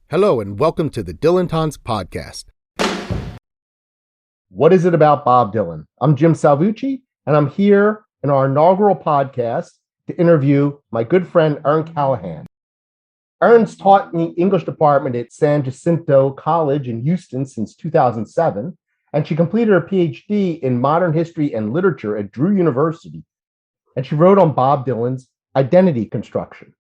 Hello and welcome to the Dylantantes podcast. What is it about Bob Dylan? I'm Jim Salvucci, and I'm here in our inaugural podcast to interview my good friend Erin Callahan. Erin's taught in the English department at San Jacinto College in Houston since 2007, and she completed her PhD in modern history and literature at Drew University. And she wrote on Bob Dylan's identity construction.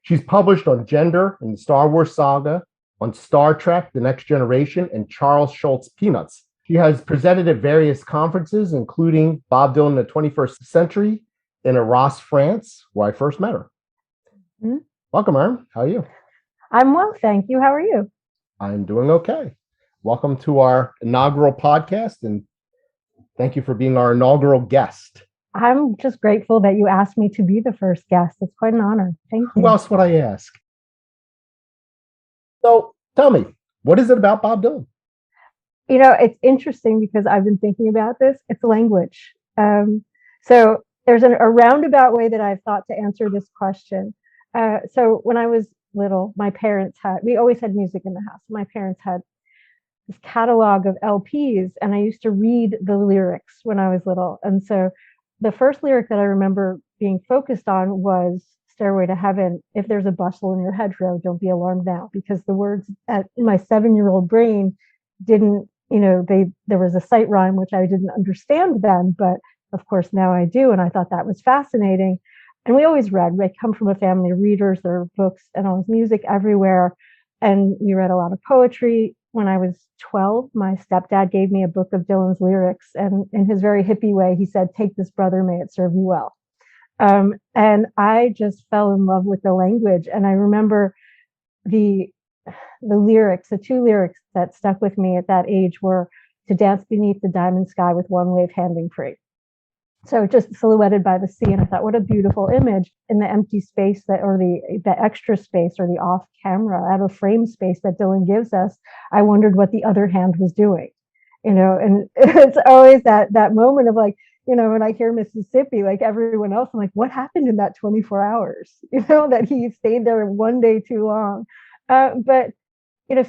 She's published on gender in the Star Wars saga, on Star Trek, The Next Generation, and Charles Schulz Peanuts. She has presented at various conferences, including Bob Dylan in the 21st Century in Arras, France, where I first met her. Mm-hmm. Welcome, Erin. How are you? I'm well, thank you. How are you? I'm doing okay. Welcome to our inaugural podcast, and thank you for being our inaugural guest. I'm just grateful that you asked me to be the first guest. It's quite an honor. Thank you. Who else would I ask? So tell me, what is it about Bob Dylan? You know, it's interesting because I've been thinking about this. It's language. So there's a roundabout way that I've thought to answer this question. So when I was little, we always had music in the house. My parents had this catalog of LPs, and I used to read the lyrics when I was little. And so the first lyric that I remember being focused on was Stairway to Heaven. If there's a bustle in your hedgerow, don't be alarmed now, because the words in my 7-year-old brain didn't, there was a sight rhyme, which I didn't understand then, but of course now I do. And I thought that was fascinating. And we always read. I come from a family of readers. There are books and always music everywhere. And we read a lot of poetry. When I was 12, my stepdad gave me a book of Dylan's lyrics. And in his very hippie way, he said, "Take this, brother, may it serve you well." And I just fell in love with the language. And I remember the lyrics, the two lyrics that stuck with me at that age were "to dance beneath the diamond sky with one wave handing free." So just silhouetted by the sea. And I thought, what a beautiful image in the empty space or the extra space or the off camera, out of frame space that Dylan gives us. I wondered what the other hand was doing, and it's always that moment of like, when I hear Mississippi, like everyone else, I'm like, what happened in that 24 hours, that he stayed there one day too long. But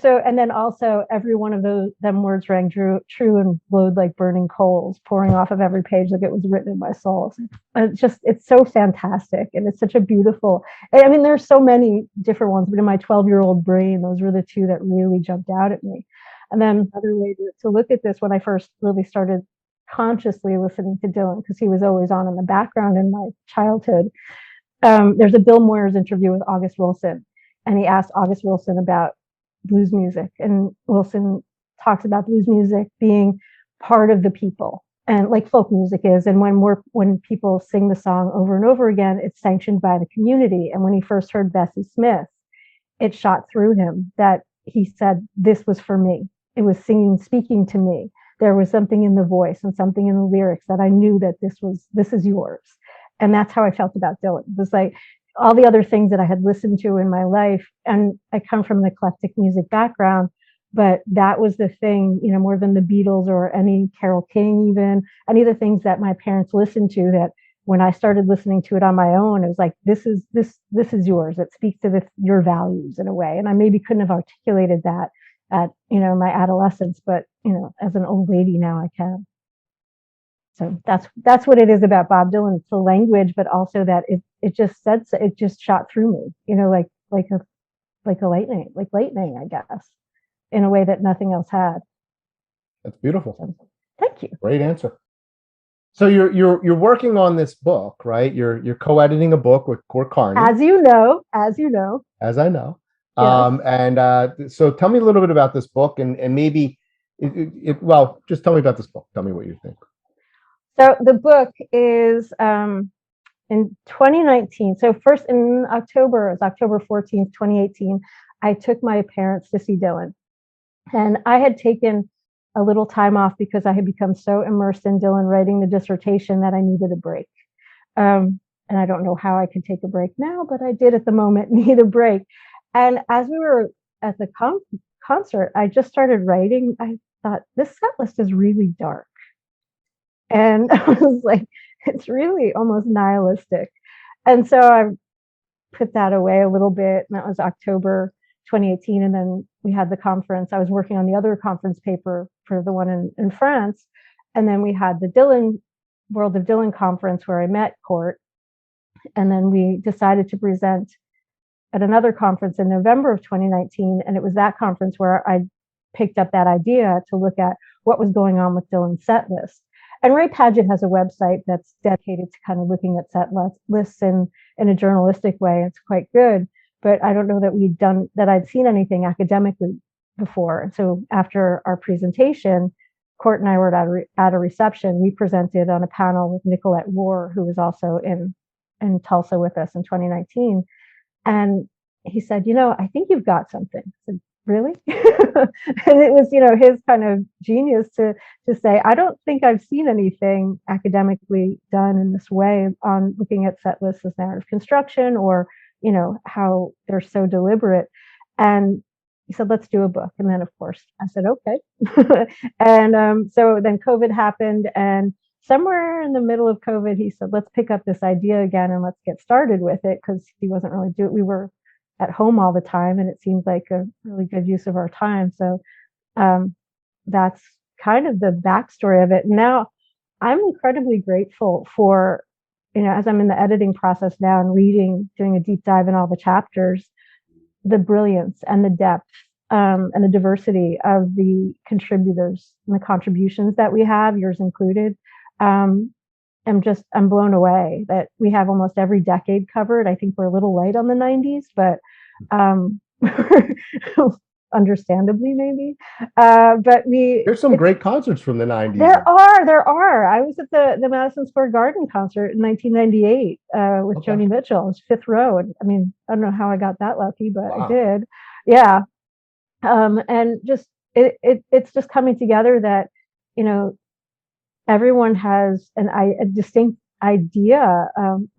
so, and then also every one of them words rang true and glowed like burning coals, pouring off of every page like it was written in my soul. It's so fantastic. And it's such a beautiful, I mean, there's so many different ones, but in my 12-year-old brain, those were the two that really jumped out at me. And then another way to look at this, when I first really started consciously listening to Dylan, because he was always on in the background in my childhood, there's a Bill Moyers interview with August Wilson. And he asked August Wilson about blues music, and Wilson talks about blues music being part of the people, and like folk music is. And when people sing the song over and over again, it's sanctioned by the community. And when he first heard Bessie Smith, it shot through him that he said, "This was for me. It was speaking to me. There was something in the voice and something in the lyrics that I knew that this is yours." And that's how I felt about Dylan. It was like all the other things that I had listened to in my life. And I come from an eclectic music background, but that was the thing, more than the Beatles or any Carole King, even any of the things that my parents listened to, that when I started listening to it on my own, it was like, this is yours. It speaks to your values in a way. And I maybe couldn't have articulated that at, my adolescence, but, as an old lady now I can. So that's what it is about Bob Dylan. It's the language, but also that it just shot through me, like a lightning, I guess, in a way that nothing else had. That's beautiful. So, thank you. Great answer. So you're working on this book, right? You're co-editing a book with Court Carney. As you know. As I know. Yes. And so tell me a little bit about this book, and maybe just tell me about this book. Tell me what you think. So the book is in 2019. So first in October, it was October 14th, 2018, I took my parents to see Dylan. And I had taken a little time off because I had become so immersed in Dylan writing the dissertation that I needed a break. And I don't know how I could take a break now, but I did at the moment need a break. And as we were at the concert, I just started writing. I thought, this set list is really dark. And I was like, it's really almost nihilistic. And so I put that away a little bit. And that was October 2018, and then we had the conference. I was working on the other conference paper for the one in France, and then we had the World of Dylan conference where I met Court, and then we decided to present at another conference in November of 2019, and it was that conference where I picked up that idea to look at what was going on with Dylan's set list. And Ray Padgett has a website that's dedicated to kind of looking at set lists in a journalistic way. It's quite good, but I don't know that I'd seen anything academically before. And so after our presentation, Court and I were at a reception. We presented on a panel with Nicolette War, who was also in Tulsa with us in 2019. And he said, I think you've got something. I said, really? And it was, his kind of genius to say, I don't think I've seen anything academically done in this way on looking at set lists as narrative construction, or, how they're so deliberate. And he said, let's do a book. And then, of course, I said, okay. And so then COVID happened, and somewhere in the middle of COVID, he said, let's pick up this idea again and let's get started with it, because he wasn't really doing it. We were at home all the time, and it seemed like a really good use of our time. So that's kind of the backstory of it. Now, I'm incredibly grateful for, as I'm in the editing process now and doing a deep dive in all the chapters, the brilliance and the depth and the diversity of the contributors and the contributions that we have, yours included. I'm blown away that we have almost every decade covered. I think we're a little late on the 90s, but understandably maybe. But there's some great concerts from the 90s. There are. I was at the Madison Square Garden concert in 1998 with Joni Mitchell. It was fifth row. And I mean, I don't know how I got that lucky, but I did. Yeah. And just it's just coming together that, everyone has a distinct idea,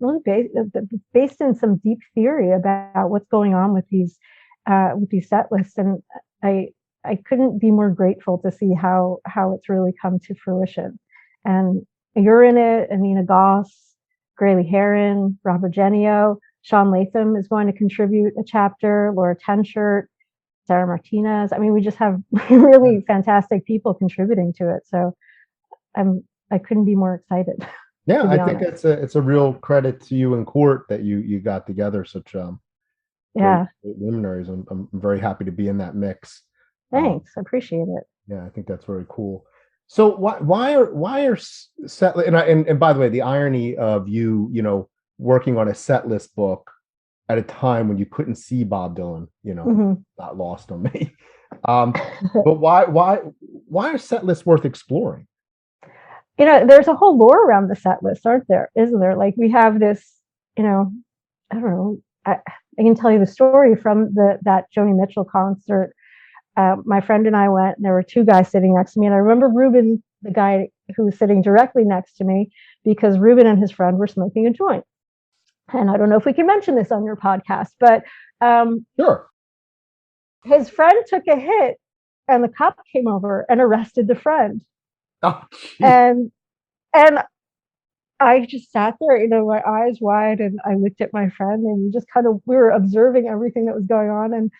really based in some deep theory about what's going on with these set lists. And I couldn't be more grateful to see how it's really come to fruition. And you're in it, Anina Goss, Graylee Heron, Robert Genio, Sean Latham is going to contribute a chapter, Laura Tenshert, Sarah Martinez. I mean, we just have really fantastic people contributing to it. So I couldn't be more excited. Yeah, I think it's a real credit to you and Court that you got together such great luminaries. I'm very happy to be in that mix. Thanks, I appreciate it. Yeah, I think that's very cool. So why are set and by the way, the irony of you working on a set list book at a time when you couldn't see Bob Dylan, not lost on me. But why are set lists worth exploring? There's a whole lore around the set list, isn't there? Like, we have this, I don't know, I can tell you the story from that Joni Mitchell concert. My friend and I went, and there were two guys sitting next to me. And I remember Ruben, the guy who was sitting directly next to me, because Ruben and his friend were smoking a joint. And I don't know if we can mention this on your podcast, but sure. His friend took a hit, and the cop came over and arrested the friend. Oh, and I just sat there, my eyes wide, and I looked at my friend, and we were observing everything that was going on. And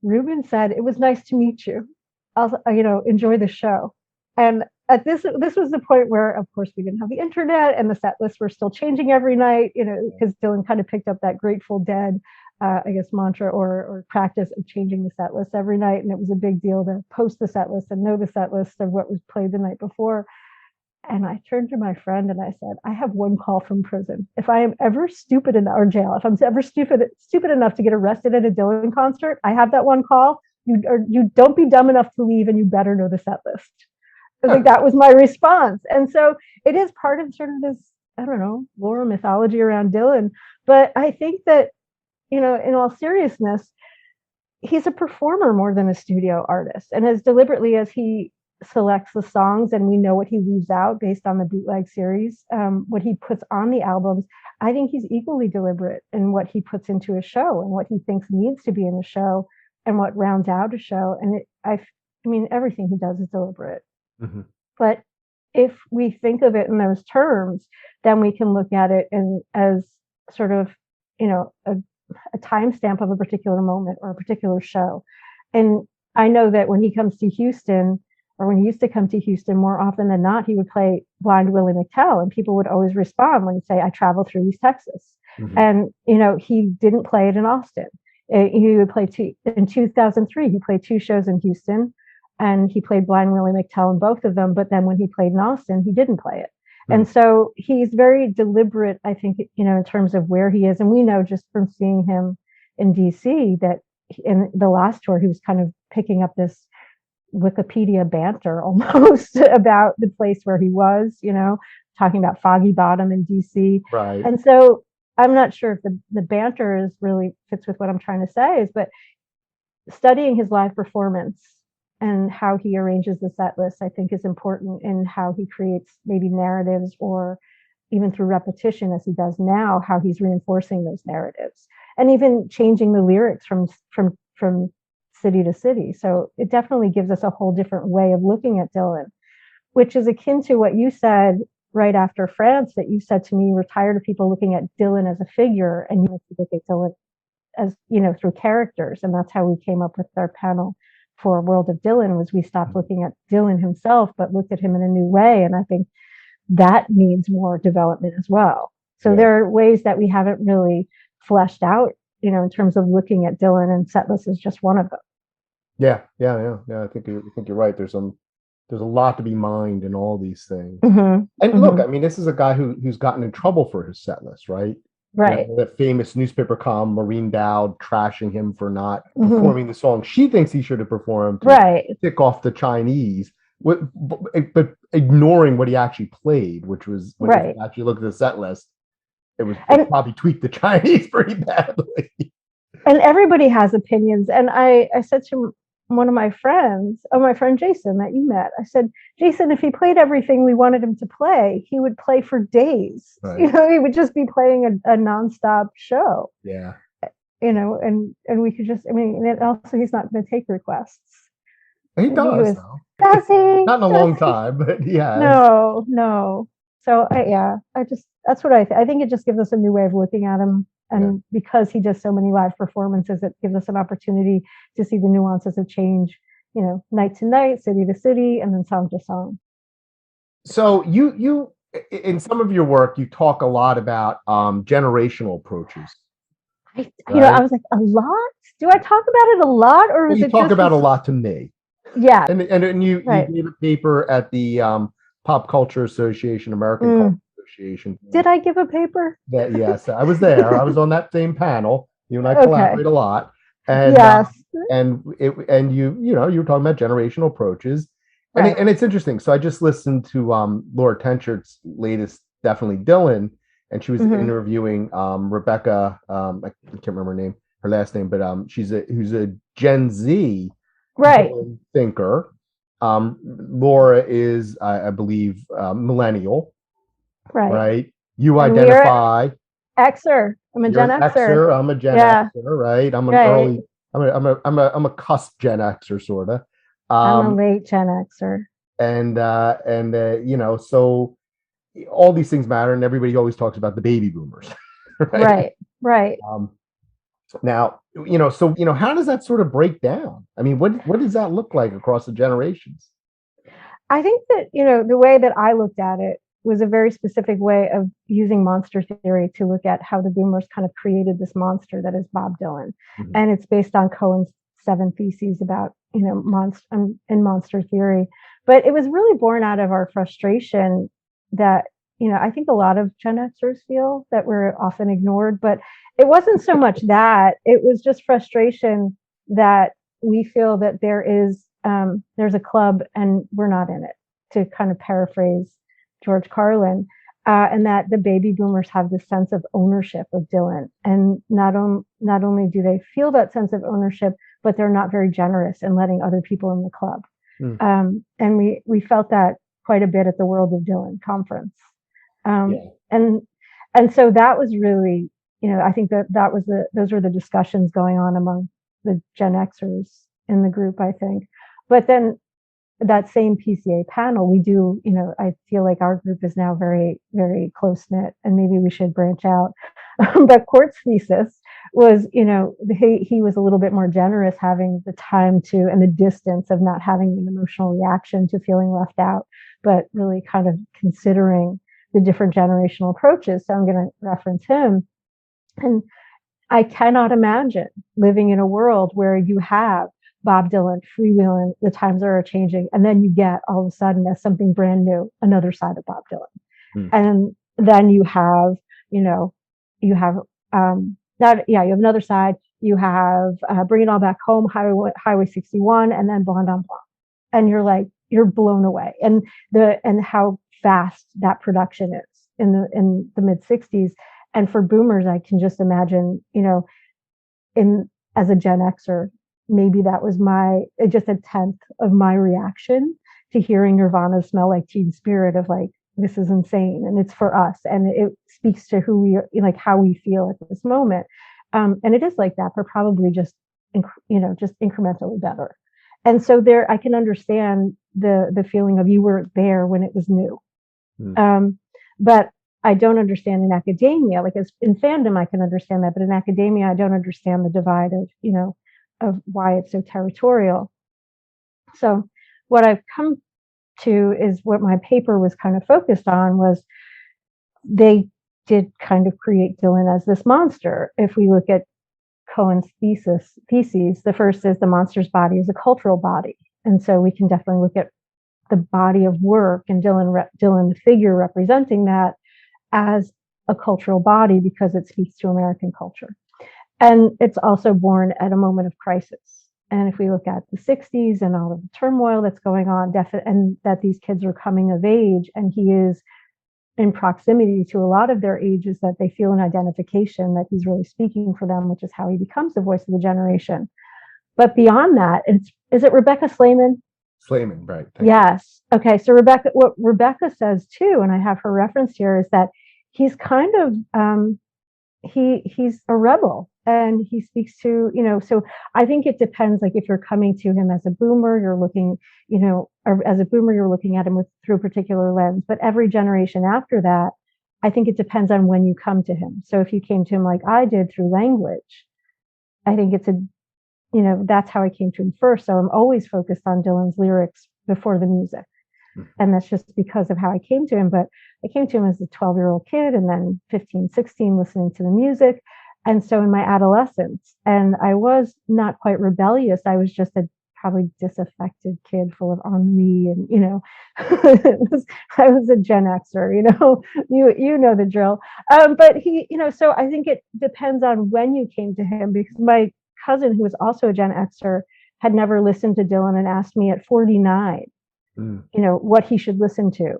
Ruben said, "It was nice to meet you. I'll, enjoy the show." And at this was the point where, of course, we didn't have the internet, and the set lists were still changing every night, because Dylan kind of picked up that Grateful Dead, mantra or practice of changing the set list every night. And it was a big deal to post the set list and know the set list of what was played the night before. And I turned to my friend and I said, I have one call from prison. If I am ever stupid enough, or jail, if I'm ever stupid enough to get arrested at a Dylan concert, I have that one call. You don't be dumb enough to leave, and you better know the set list. I was like, that was my response. And so it is part of sort of this, I don't know, lore mythology around Dylan. But I think that, in all seriousness, he's a performer more than a studio artist. And as deliberately as he selects the songs, and we know what he leaves out based on the bootleg series, what he puts on the albums, I think he's equally deliberate in what he puts into a show and what he thinks needs to be in a show and what rounds out a show. And everything he does is deliberate. Mm-hmm. But if we think of it in those terms, then we can look at it as sort of, a timestamp of a particular moment or a particular show. And I know that when he comes to Houston, or when he used to come to Houston, more often than not, he would play Blind Willie McTell, and people would always respond when he'd say, I travel through East Texas. Mm-hmm. And, he didn't play it in Austin. He would play in 2003, he played 2 shows in Houston, and he played Blind Willie McTell in both of them. But then when he played in Austin, he didn't play it. Mm-hmm. And so he's very deliberate, I think, in terms of where he is. And we know just from seeing him in DC that in the last tour, he was kind of picking up this Wikipedia banter almost about the place where he was, talking about Foggy Bottom in DC. Right. And so I'm not sure if the banter is really fits with what I'm trying to say but studying his live performance and how he arranges the set list, I think, is important in how he creates maybe narratives, or even through repetition as he does now, how he's reinforcing those narratives and even changing the lyrics from city to city. So it definitely gives us a whole different way of looking at Dylan, which is akin to what you said right after France, that you said to me, you were tired of people looking at Dylan as a figure, and you want to look at Dylan as, through characters. And that's how we came up with our panel for World of Dylan, was we stopped looking at Dylan himself, but looked at him in a new way. And I think that needs more development as well. So there are ways that we haven't really fleshed out, in terms of looking at Dylan, and Setlist is just one of them. Yeah. I think you're right. There's a lot to be mined in all these things. Mm-hmm. And look, I mean, this is a guy who's gotten in trouble for his set list, right? Right. That famous newspaper column, Maureen Dowd trashing him for not performing the song she thinks he should have performed. Right. Tick off the Chinese, but ignoring what he actually played, which was when you actually look at the set list, it probably tweaked the Chinese pretty badly. And everybody has opinions. And I said to one of my friend Jason that you met, I said, Jason, if he played everything we wanted him to play, he would play for days. Right. He would just be playing a nonstop show. Yeah. And we could just, and also he's not going to take requests. He does. Does he? Not in a long time, but yeah. No. So that's what I think it just gives us a new way of looking at him. And because he does so many live performances, it gives us an opportunity to see the nuances of change, night to night, city to city, and then song to song. So you in some of your work, you talk a lot about generational approaches. I was like, a lot? Do I talk about it a lot, or is you talk about a lot to me? Yeah. And you gave a paper at the Pop Culture Association, American Culture Association. Did I give a paper? Yes, I was there. I was on that same panel. You and I collaborate a lot. And yes. You were talking about generational approaches. And it's interesting. So I just listened to Laura Tenchert's latest Definitely Dylan, and she was interviewing Rebecca, I can't remember her last name, but who's a Gen Z thinker. Laura is, I believe, millennial. Right. You and identify Xer. I'm a Gen Xer. I'm a Gen Xer, right? I'm an early. I'm a cusp Gen Xer, sort of. I'm a late Gen Xer. And so all these things matter, and everybody always talks about the baby boomers. Right. Now, how does that sort of break down? I mean, what does that look like across the generations? I think that, the way that I looked at it was a very specific way of using monster theory to look at how the boomers kind of created this monster that is Bob Dylan. Mm-hmm. And it's based on Cohen's 7 theses about, monster theory. But it was really born out of our frustration that, I think a lot of Gen Xers feel that we're often ignored, but it wasn't so much that. It was just frustration that we feel that there's a club and we're not in it, to kind of paraphrase George Carlin, and that the baby boomers have this sense of ownership of Dylan. And not only do they feel that sense of ownership, but they're not very generous in letting other people in the club. And we felt that quite a bit at the World of Dylan conference. And so that was really, I think those were the discussions going on among the Gen Xers in the group, I think. But then that same PCA panel, we do, I feel like our group is now very, very close knit, and maybe we should branch out. But Court's thesis was, he was a little bit more generous, having the time to, and the distance of not having an emotional reaction to feeling left out, but really kind of considering the different generational approaches. So I'm going to reference him. And I cannot imagine living in a world where you have Bob Dylan freewheeling, the times are changing, and then you get all of a sudden, as something brand new, another side of Bob Dylan. And then you have, you have you have another side. You have Bring It All Back Home, Highway 61, and then Blonde on Blonde, and you're blown away. And how fast that production is in the mid 60s. And for boomers, I can just imagine, as a Gen Xer, maybe that was just a tenth of my reaction to hearing Nirvana Smell Like Teen Spirit, of like, this is insane, and it's for us, and it speaks to who we are, like how we feel at this moment. And it is like that, but probably just incrementally better. And so there, I can understand the feeling of, you were there when it was new. But I don't understand in academia, like as in fandom, I can understand that, but in academia, I don't understand the divide of why it's so territorial. So what I've come to is, what my paper was kind of focused on was, they did kind of create Dylan as this monster. If we look at Cohen's theses, the first is the monster's body is a cultural body. And so we can definitely look at the body of work and Dylan, the figure representing that, as a cultural body, because it speaks to American culture. And it's also born at a moment of crisis. And if we look at the 60s and all of the turmoil that's going on, and that these kids are coming of age, and he is in proximity to a lot of their ages, that they feel an identification that he's really speaking for them, which is how he becomes the voice of the generation. But beyond that, is it Rebecca Slayman? Slayman, right. Yes. Okay. So what Rebecca says too, and I have her referenced here, is that he's kind of, he's a rebel, and he speaks to, so I think it depends, like if you're coming to him as a boomer, you're looking, or as a boomer, you're looking at him through a particular lens, but every generation after that, I think it depends on when you come to him. So if you came to him like I did, through language, I think it's that's how I came to him first. So I'm always focused on Dylan's lyrics before the music. And that's just because of how I came to him. But I came to him as a 12-year-old kid, and then 15, 16, listening to the music. And so in my adolescence, and I was not quite rebellious, I was just a probably disaffected kid full of ennui, and I was a Gen Xer, you know the drill. But he, so I think it depends on when you came to him, because my cousin, who was also a Gen Xer, had never listened to Dylan and asked me at 49, what he should listen to.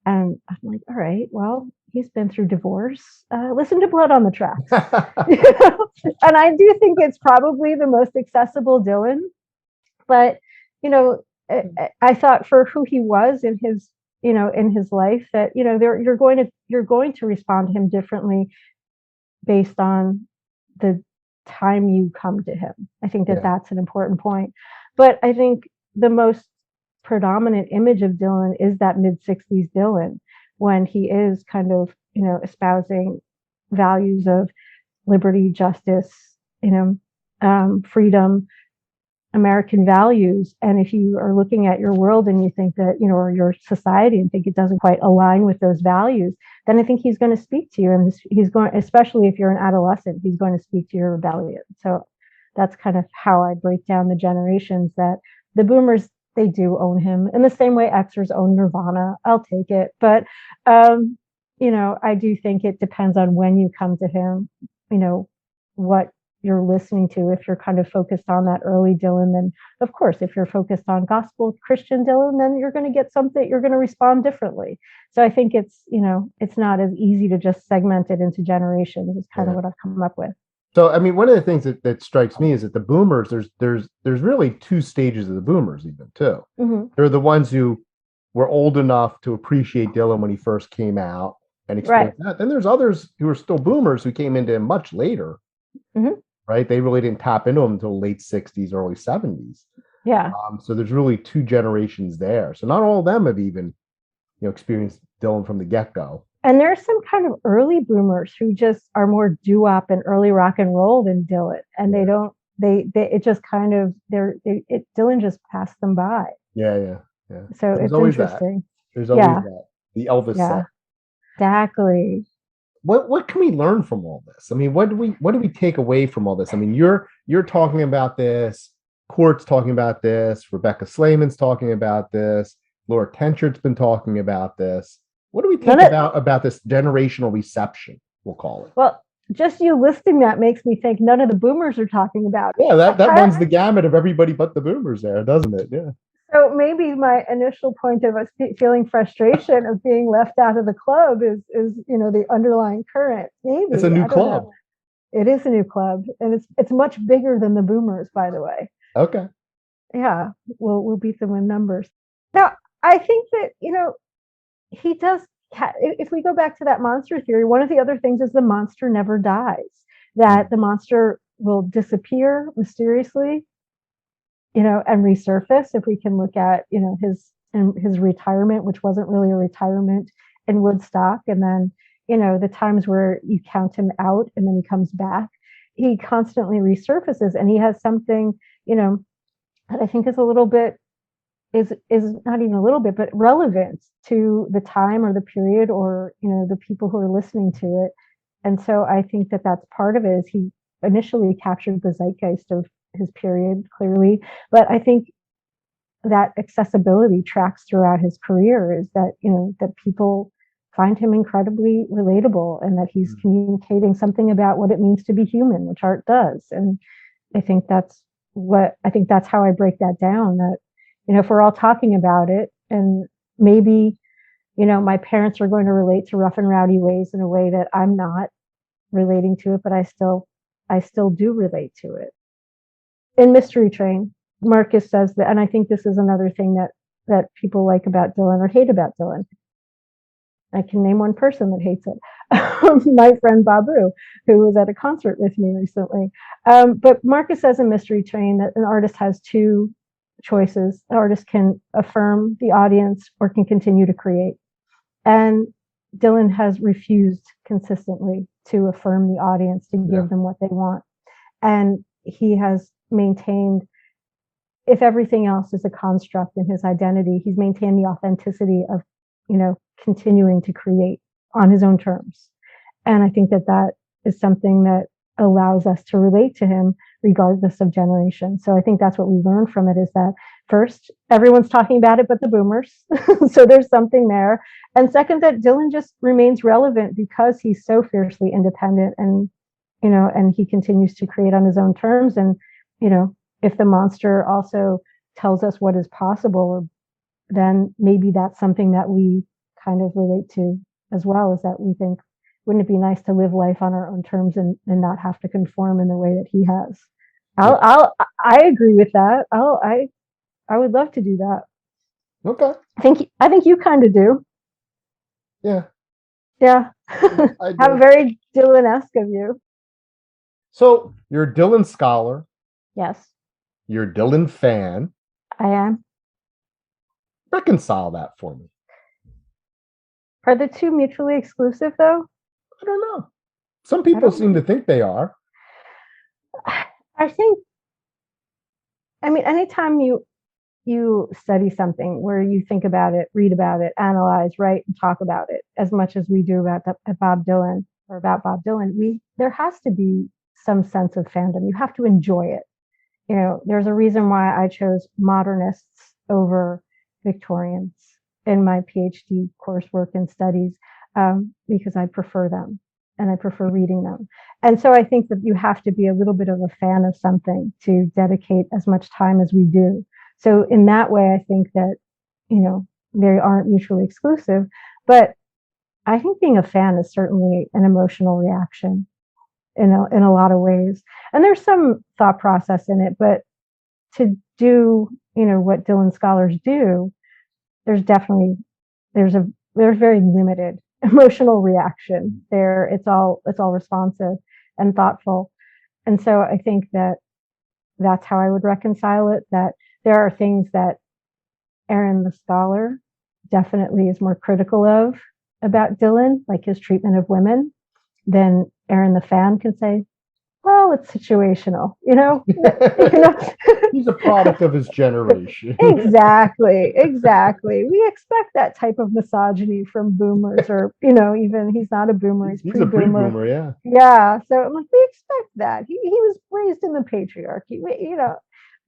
And I'm like, all right, well, he's been through divorce. Listen to Blood on the Tracks. And I do think it's probably the most accessible Dylan. But, I thought for who he was in his, in his life, that, you're going to respond to him differently based on the time you come to him. I think that's an important point. But I think the most predominant image of Dylan is that mid-60s Dylan, when he is kind of, espousing values of liberty, justice, freedom, American values. And if you are looking at your world and you think that, or your society, and think it doesn't quite align with those values, then I think he's going to speak to you. And he's going, especially if you're an adolescent, he's going to speak to your rebellion. So that's kind of how I break down the generations, that the boomers, they do own him in the same way Xers own Nirvana. I'll take it. But, I do think it depends on when you come to him, what you're listening to. If you're kind of focused on that early Dylan, then of course, if you're focused on gospel Christian Dylan, then you're going to get something, you're going to respond differently. So I think it's, it's not as easy to just segment it into generations. It's kind of what I've come up with. So, I mean, one of the things that strikes me is that the boomers, there's really two stages of the boomers even too. Mm-hmm. They're the ones who were old enough to appreciate Dylan when he first came out and experience that. Then there's others who are still boomers who came into him much later. Mm-hmm. Right? They really didn't tap into him until late 60s, early 70s. Yeah. So there's really two generations there. So not all of them have even, experienced Dylan from the get-go. And there's some kind of early boomers who just are more doo-wop and early rock and roll than Dylan, and they don't. They it just kind of Dylan just passed them by. Yeah. So There's it's always interesting. There's always that. The Elvis Yeah, set. exactly. What can we learn from all this? I mean, what do we take away from all this? I mean, you're talking about this, Court's talking about this, Rebecca Slayman's talking about this, Laura Tenchard's been talking about this. What do we think about this generational reception, we'll call it? Well, just you listing that makes me think none of the boomers are talking about it. Yeah, that runs the gamut of everybody but the boomers there, doesn't it? Yeah. So maybe my initial point of us feeling frustration of being left out of the club is the underlying current. Maybe it's a new club. It is a new club, and it's much bigger than the boomers, by the way. Okay. Yeah, we'll beat them in numbers. Now, I think that he does. If we go back to that monster theory, one of the other things is the monster never dies. That the monster will disappear mysteriously, and resurface. If we can look at, his retirement, which wasn't really a retirement in Woodstock, and then, the times where you count him out and then he comes back, he constantly resurfaces, and he has something, that I think is a little bit, is not even a little bit, but relevant to the time or the period or, the people who are listening to it. And so I think that that's part of it. Is he initially captured the zeitgeist of his period clearly, but I think that accessibility tracks throughout his career, is that that people find him incredibly relatable, and that he's communicating something about what it means to be human, which art does. And I think that's how I break that down, that if we're all talking about it, and maybe my parents are going to relate to Rough and Rowdy Ways in a way that I'm not relating to it, but I still do relate to it. In Mystery Train, Marcus says that, and I think this is another thing that people like about Dylan or hate about Dylan. I can name one person that hates it. My friend Babu, who was at a concert with me recently. But Marcus says in Mystery Train that an artist has two choices. An artist can affirm the audience or can continue to create. And Dylan has refused consistently to affirm the audience, to give them what they want. And he has maintained, if everything else is a construct in his identity, he's maintained the authenticity of, continuing to create on his own terms. And I think that is something that allows us to relate to him regardless of generation. So I think that's what we learn from it, is that first, everyone's talking about it but the boomers. So there's something there. And second, that Dylan just remains relevant because he's so fiercely independent, and and he continues to create on his own terms. And if the monster also tells us what is possible, then maybe that's something that we kind of relate to as well, is that we think, wouldn't it be nice to live life on our own terms and not have to conform in the way that he has? I agree with that. I would love to do that. Okay. I think you kind of do. Yeah. Yeah. How very Dylan-esque of you. So you're a Dylan scholar. Yes. You're a Dylan fan. I am. Reconcile that for me. Are the two mutually exclusive, though? I don't know. Some people seem to think they are. I mean, anytime you study something where you think about it, read about it, analyze, write, and talk about it, as much as we do about Bob Dylan, there has to be some sense of fandom. You have to enjoy it. There's a reason why I chose modernists over Victorians in my PhD coursework and studies, because I prefer them and I prefer reading them. And so I think that you have to be a little bit of a fan of something to dedicate as much time as we do. So in that way, I think that, they aren't mutually exclusive, but I think being a fan is certainly an emotional reaction in a lot of ways. And there's some thought process in it, but to do, what Dylan scholars do, there's very limited emotional reaction there. It's all responsive and thoughtful. And so I think that that's how I would reconcile it, that there are things that Erin the scholar definitely is more critical of about Dylan, like his treatment of women, then Erin the fan can say, well, it's situational, you know? He's a product of his generation. Exactly. We expect that type of misogyny from boomers, or, even he's not a boomer, he's a pre-boomer, yeah. Yeah. So I'm like, we expect that. He was raised in the patriarchy,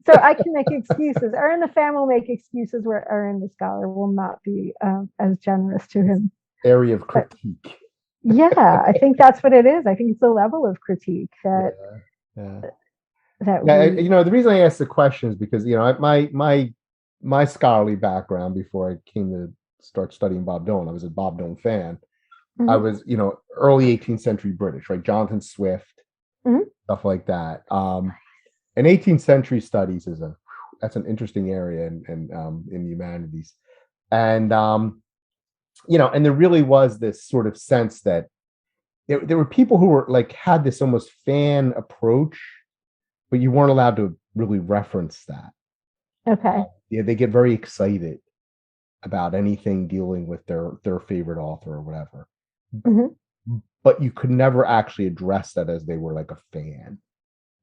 so I can make excuses. Erin the fan will make excuses where Erin the scholar will not be as generous to him. Area of critique. Yeah, I think that's what it is. I think it's a level of critique that the reason I asked the question is because my scholarly background before I came to start studying Bob Dylan, I was a Bob Dylan fan. Mm-hmm. I was early 18th century British, right? Jonathan Swift, stuff like that. And 18th century studies that's an interesting area in humanities, and and there really was this sort of sense that there were people who were like had this almost fan approach, but you weren't allowed to really reference that. Okay. They get very excited about anything dealing with their favorite author or whatever, but you could never actually address that as they were like a fan.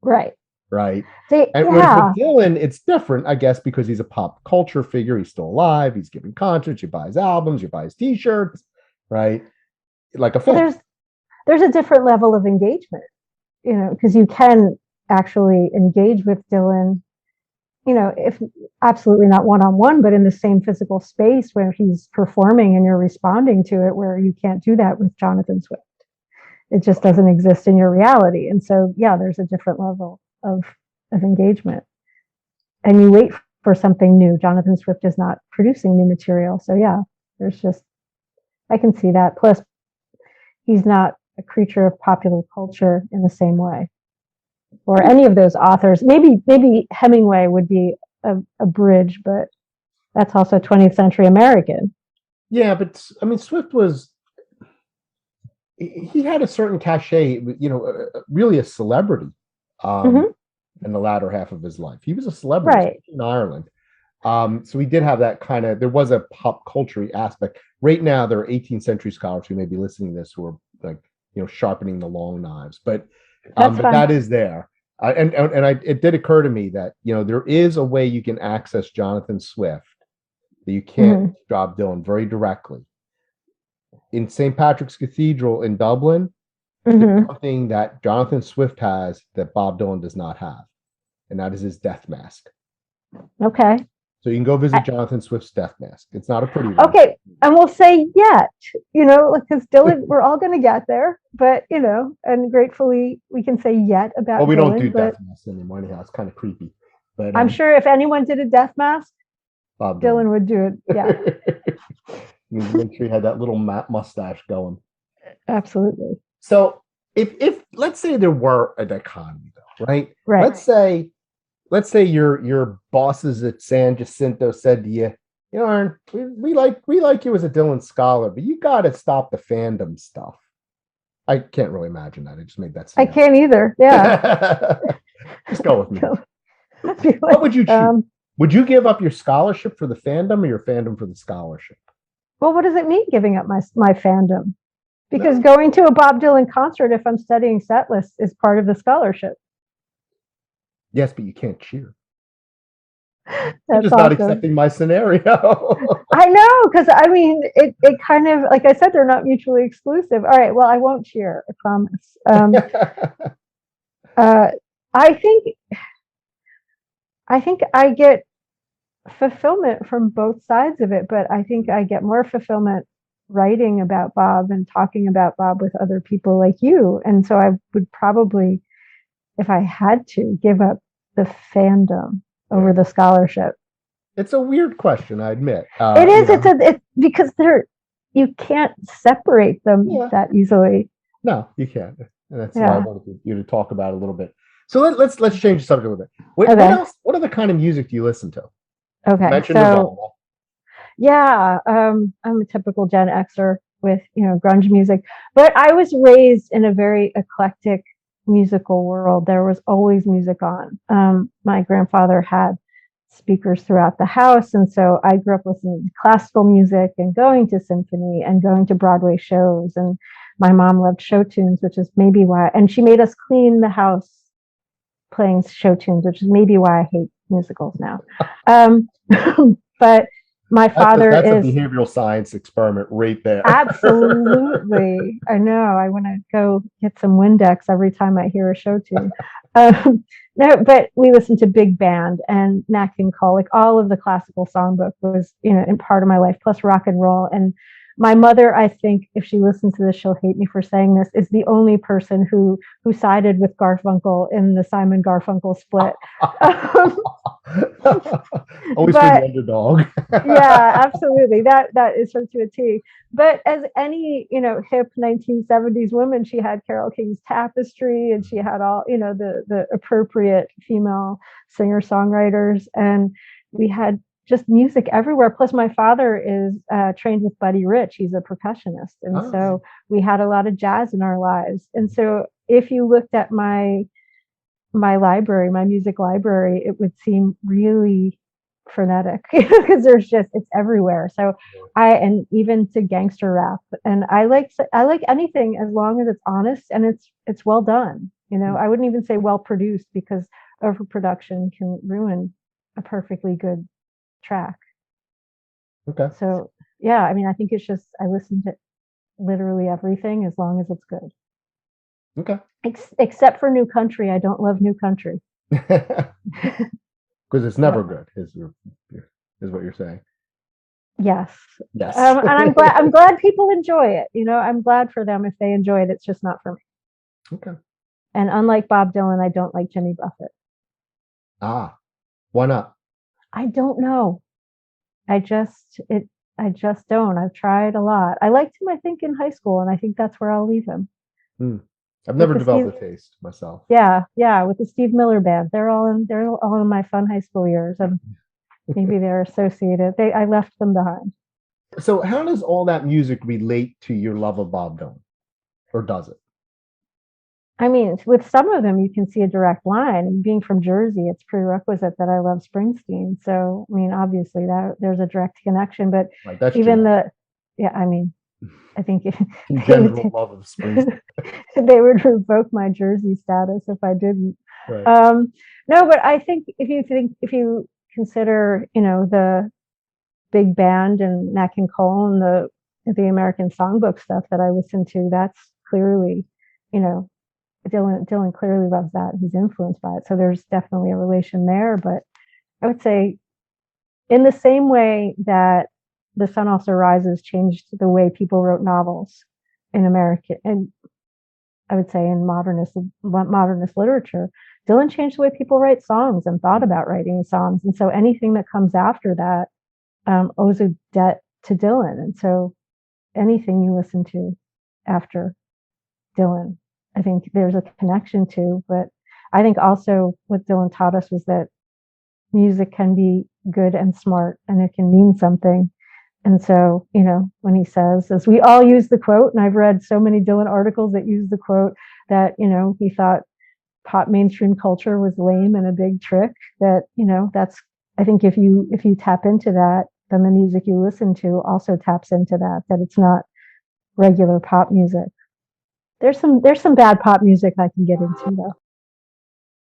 Right. Right. With Dylan, it's different, I guess, because he's a pop culture figure. He's still alive. He's giving concerts. You buy his albums. You buy his T-shirts. Right. Like a fan. There's a different level of engagement, because you can actually engage with Dylan, if absolutely not one-on-one, but in the same physical space where he's performing and you're responding to it, where you can't do that with Jonathan Swift. It just doesn't exist in your reality. And so, there's a different level of engagement, and you wait for something new. Jonathan Swift is not producing new material, so I can see that. Plus, he's not a creature of popular culture in the same way, or any of those authors. Maybe Hemingway would be a bridge, but that's also 20th century American. Yeah, but I mean, Swift he had a certain cachet, really a celebrity. In the latter half of his life, he was a celebrity, right, in Ireland. So he did have that kind of. There was a pop culture aspect. Right now, there are 18th century scholars who may be listening to this who are like, sharpening the long knives. But that is there. It did occur to me that there is a way you can access Jonathan Swift that you can't Bob Dylan very directly. In St. Patrick's Cathedral in Dublin, there's something that Jonathan Swift has that Bob Dylan does not have, and that is his death mask. Okay. So you can go visit Jonathan Swift's death mask. It's not a pretty one. Okay, and we'll say yet, because Dylan, we're all going to get there, but and gratefully we can say yet about. Well, we Dylan, don't do death masks anymore. Anyhow, it's kind of creepy. But I'm sure if anyone did a death mask, Bob Dylan would do it. Yeah. Make sure he had that little mustache going. Absolutely. So if let's say there were a dichotomy, though, right? Right. Let's say your bosses at San Jacinto said to you, Erin, we like you as a Dylan scholar, but you got to stop the fandom stuff. I can't really imagine that. I just made that sense. I can't either. Yeah. Just go with me. What would you choose? Would you give up your scholarship for the fandom or your fandom for the scholarship? Well, what does it mean giving up my fandom? Because going to a Bob Dylan concert, if I'm studying set lists, is part of the scholarship. Yes, but you can't cheer. You're just not accepting my scenario. I know, because it kind of, like I said, they're not mutually exclusive. All right, well, I won't cheer, I promise. I think I get fulfillment from both sides of it, but I think I get more fulfillment writing about Bob and talking about Bob with other people like you. And so I would probably, if I had to, give up the fandom over the scholarship. It's a weird question, I admit. It is. It's because you can't separate them that easily. No, you can't. And that's why I wanted you to talk about it a little bit. So let's change the subject a little bit. What else? What other kind of music do you listen to? Okay, so I'm a typical Gen Xer with grunge music, but I was raised in a very eclectic musical world. There was always music on. My grandfather had speakers throughout the house. And so I grew up listening to classical music and going to symphony and going to Broadway shows. And my mom loved show tunes, which is maybe why, and she made us clean the house playing show tunes, which is maybe why I hate musicals now. But my father that's is a behavioral science experiment right there. Absolutely. I know. I want to go get some Windex every time I hear a show tune. No, but we listened to big band and Nat King Cole, like all of the classical songbook was, in part of my life, plus rock and roll. And my mother, I think, if she listens to this, she'll hate me for saying this, is the only person who sided with Garfunkel in the Simon Garfunkel split. Always for the underdog. Yeah, absolutely. That is her to a T. But as any, hip 1970s woman, she had Carole King's Tapestry, and she had all, the appropriate female singer-songwriters, and we had just music everywhere. Plus, my father is trained with Buddy Rich. He's a percussionist, and so we had a lot of jazz in our lives. And so, if you looked at my library, my music library, it would seem really frenetic because it's everywhere. So and even to gangster rap, and I like anything as long as it's honest and it's well done. I wouldn't even say well produced, because overproduction can ruin a perfectly good track. Okay. So yeah, I mean, I think it's just, I listen to literally everything as long as it's good. Okay. Except for new country. I don't love new country. Because it's never good, is what you're saying. Yes. Yes. And I'm glad people enjoy it. I'm glad for them if they enjoy it. It's just not for me. Okay. And unlike Bob Dylan, I don't like Jimmy Buffett. Why not? I don't know. I just don't. I've tried a lot. I liked him, I think, in high school, and I think that's where I'll leave him. I've never developed a taste myself. Yeah, with the Steve Miller Band. They're all in my fun high school years, and maybe they're associated. I left them behind. So how does all that music relate to your love of Bob Dylan? Or does it? I mean, with some of them, you can see a direct line. And being from Jersey, it's prerequisite that I love Springsteen. So, I mean, obviously there's a direct connection. But right, even I mean, I think general love of Springsteen. They would revoke my Jersey status if I didn't. Right. No, but I think if you consider, the big band and Nat King Cole and the American Songbook stuff that I listen to, that's clearly, Dylan clearly loves that. He's influenced by it. So there's definitely a relation there. But I would say, in the same way that The Sun Also Rises changed the way people wrote novels in America, and I would say in modernist literature, Dylan changed the way people write songs and thought about writing songs. And so anything that comes after that owes a debt to Dylan. And so anything you listen to after Dylan, I think there's a connection to. But I think also what Dylan taught us was that music can be good and smart, and it can mean something. And so, when he says, as we all use the quote, and I've read so many Dylan articles that use the quote, that, he thought pop mainstream culture was lame and a big trick, that, that's, I think if you tap into that, then the music you listen to also taps into that it's not regular pop music. There's some bad pop music I can get into, though.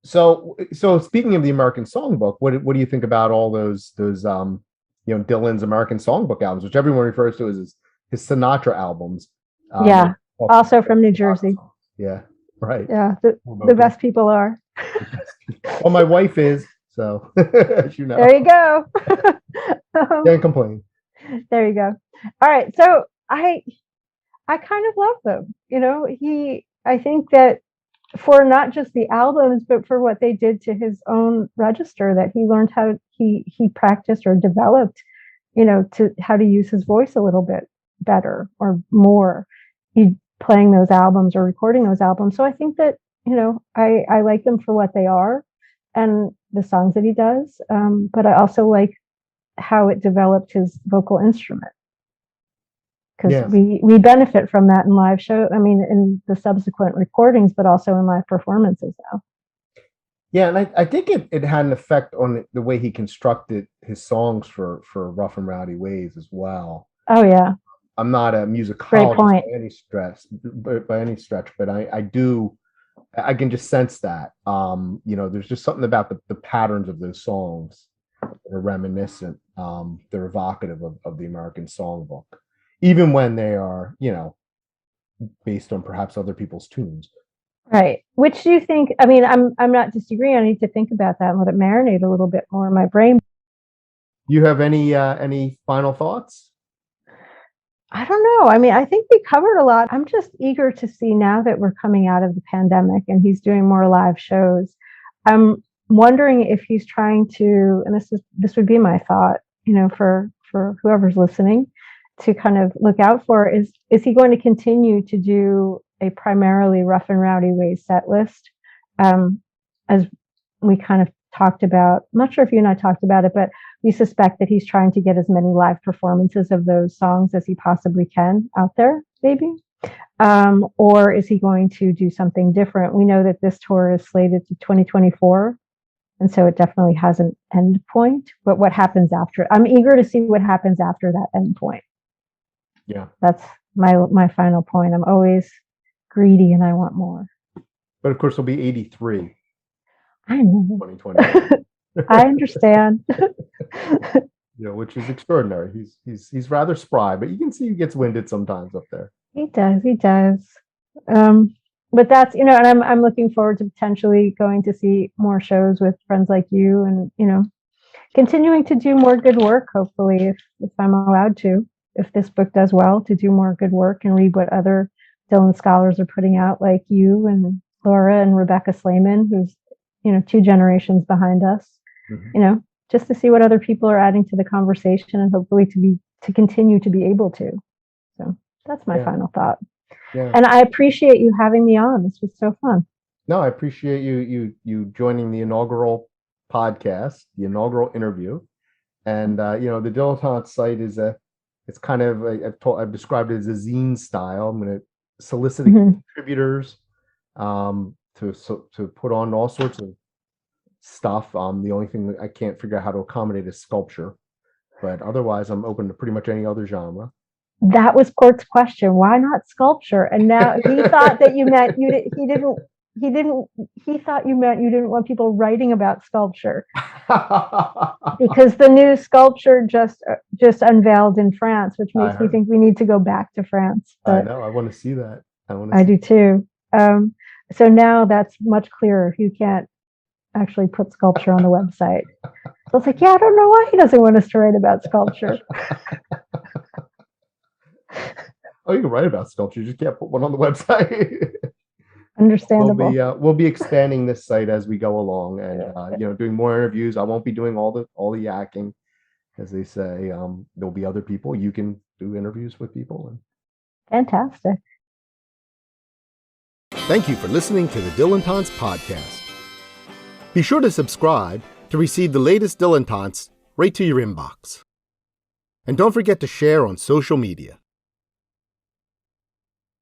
So speaking of the American Songbook, what do you think about all those Dylan's American Songbook albums, which everyone refers to as his Sinatra albums? Yeah, also from New Jersey. Yeah, right. Yeah, the best people are. Well, my wife is, so as you know. There you go. Can't complain. There you go. All right, so I kind of love them. I think that for not just the albums, but for what they did to his own register, that he learned how he practiced or developed, to how to use his voice a little bit better or more, playing those albums or recording those albums. So I think that, I like them for what they are and the songs that he does. But I also like how it developed his vocal instrument. Because we benefit from that in live show. I mean, in the subsequent recordings, but also in live performances now. Yeah, and I think it had an effect on the way he constructed his songs for Rough and Rowdy Ways as well. Oh yeah, I'm not a great musicologist point. by any stretch, but I can just sense that. There's just something about the patterns of those songs that are reminiscent. They're evocative of the American songbook, even when they are, based on perhaps other people's tunes. Right. Which do you think? I mean, I'm not disagreeing. I need to think about that and let it marinate a little bit more in my brain. You have any final thoughts? I don't know. I mean, I think we covered a lot. I'm just eager to see now that we're coming out of the pandemic and he's doing more live shows. I'm wondering if he's trying to, and this would be my thought, for whoever's listening to kind of look out for, is he going to continue to do a primarily Rough and Rowdy Ways set list, as we kind of talked about. I'm not sure if you and I talked about it, but we suspect that he's trying to get as many live performances of those songs as he possibly can out there, maybe. Or is he going to do something different? We know that this tour is slated to 2024, and so it definitely has an end point. But what happens after? I'm eager to see what happens after that end point. Yeah, that's my final point. I'm always greedy and I want more. But of course, he'll be 83. I know. 2020. I understand. Which is extraordinary. He's rather spry, but you can see he gets winded sometimes up there. He does. But that's, and I'm looking forward to potentially going to see more shows with friends like you, and continuing to do more good work. Hopefully, if I'm allowed to, if this book does well, to do more good work and read what other Dylan scholars are putting out, like you and Laura and Rebecca Slayman, who's 2 generations behind us. Mm-hmm. Just to see what other people are adding to the conversation, and hopefully to continue to be able to. So that's my final thought. Yeah. And I appreciate you having me on. This was so fun. No, I appreciate you joining the inaugural podcast, the inaugural interview. And the Dylantantes site is it's kind of I've described it as a zine style. I'm going to solicit contributors to put on all sorts of stuff. The only thing that I can't figure out how to accommodate is sculpture, but otherwise I'm open to pretty much any other genre. That was Court's question. Why not sculpture? And now he thought that you meant he thought you meant you didn't want people writing about sculpture. Because the new sculpture just unveiled in France, which makes me think we need to go back to France. But I know. I want to see that. I do too. So now that's much clearer. You can't actually put sculpture on the website. So it's like, I don't know why he doesn't want us to write about sculpture. Oh, you can write about sculpture. You just can't put one on the website. Understandable. We'll be expanding this site as we go along, and doing more interviews. I won't be doing all the yakking, as they say. There'll be other people. You can do interviews with people. Fantastic. Thank you for listening to the Dylantantes podcast. Be sure to subscribe to receive the latest Dylantantes right to your inbox. And don't forget to share on social media.